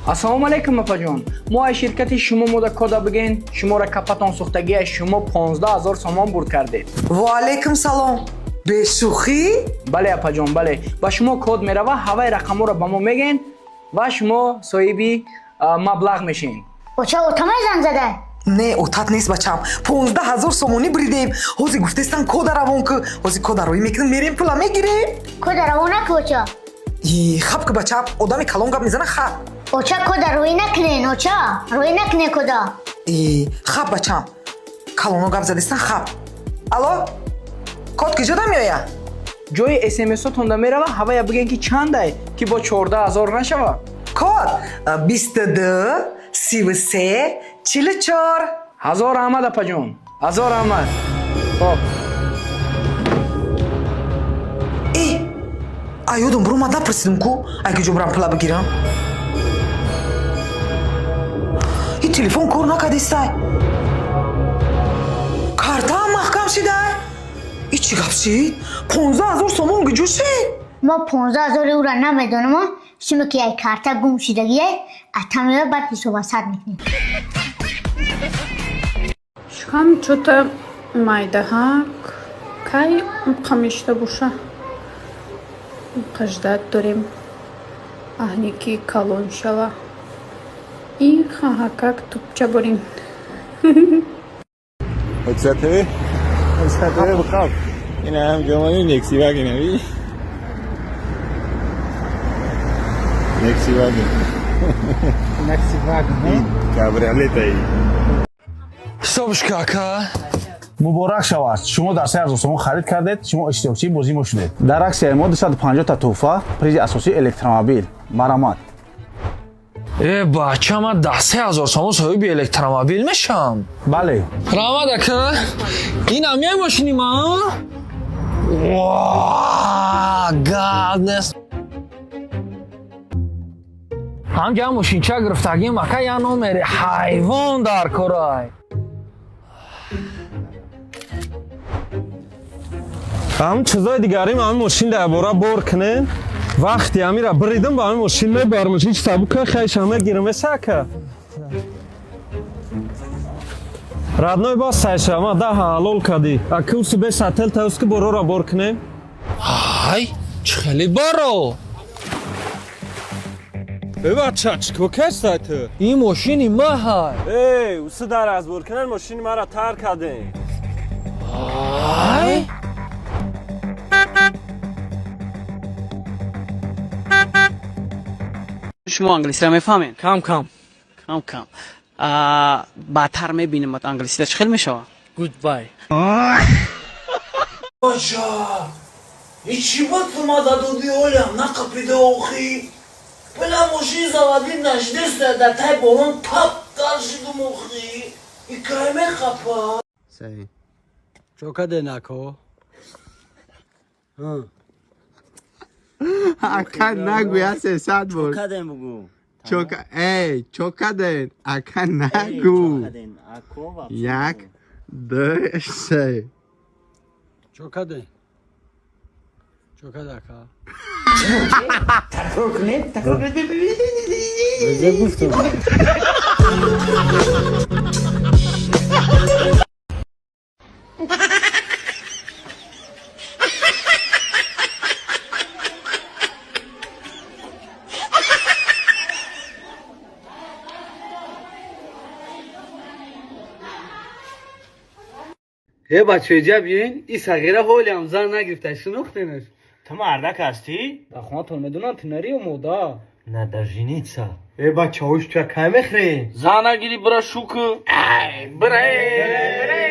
ассалому алайкум апаҷон. Мо аз ширкати шумо мода кода бигем шуморо капатон сухтагияш шумо 15000 сомон бурд кардед. Ва алайкум салом. Бешухӣ? Бале апаҷон, бале. Ба шумо код мерава, ҳаваи рақамҳоро ба мо мегӯед ва шумо соҳиби маблағ мешин. Оча отамай занг зада? Не, отат нест бачам. 15000 сомонӣ буридем. Ҳозир гуфтестан кода равон ки. Ҳозир кода равӣ мекунем, мерем пула мегирем. Кода равон накӣ оча. Хаб ки бачам, одами калон гап мезана хаб. Оча кода равӣ накунен, оча. Равӣ накунен кода. Хаб бачам. Калоно гап задестан хаб. Алло? Код киҷо намеояд? ҷои смсотонда мерава, ҳавая бигӯед ки чандай ки бо 14000 нашава. Код 22 33 44. ҳазор аҳмад апаҷон. ҳазор аҳмад. Хоп. Ёдам биром, ман напурсидам ку аги ҷо бирам пула бигирам. Телефон кор накардестай. Картаам маҳкам шидай. Чӣ гап шид? 15000 сомон гиҷо шид? Мо 15000 ура намедонам. Шумо ки ай карта гум шидагие, атамиё бад ҳисоба сад мекунем. Шукам чота майдаҳак кай қамишта боша. Қаждат дорем аҳники калон шава. ин хаҳакак тупча борин. حجته بخواب این هم جمعه نکسی وگی نبی نکسی وگی کابریالت ای حسابش کاکا муборак шавад. Шумо дар 3000 сомон харид кардед, шумо иштирокчии бозӣ мо шудед. Дар аксияи мо 250 та туҳфа, призи асосии электромобил, маромад. бача ман 10000 сомон соҳиби электромобил мешам. Бале. Рамад ака, ин ҳамяи мошини ман? Гаднес. ҳамҷа мошинча гирифтагим ака я номери ҳайвон дар корай. ҳам чизои дигарим ҳамин мошин дар бора бор кунен. Вақти амира бридам ба ҳамин мошин мебарам. Ҳеҷ сабука хайш ҳама гирмесака. Радной бас сайша ама да ҳалол кади. Акуси бе сател тавски борора бор кунем. Ай, чӣ хеле баро. Бача чико кастай ту? Ин мошини ман ҳай. Уси дар аз бор кунен мошини мара тар кадем. Ай. شما انگلیسی را میفهمین؟ کم کم. بعدتر میبینیم انگلیسی داشت خیلی میشوه. Goodbye. Баша, и чего ты мада дуди олям на капиде охи? Бела мошин завади наждеста да тай болон тап даршидум охи. И крайме хапа. Сей. Чока денако. Akan nagu ya sesat bol. Чокаден бгу. Chokaden. Akan nagu. Yak, dö, se. Чокаден. Чокадака. بچه جبین این صغیره حالی هم زن نگرفته شناختینش. تو مردک هستی؟ بخواه تو میدونم تنری و مودا نه در جینیتسا. بچه هاش تو که میخری زن نگیری برا شوکو. بره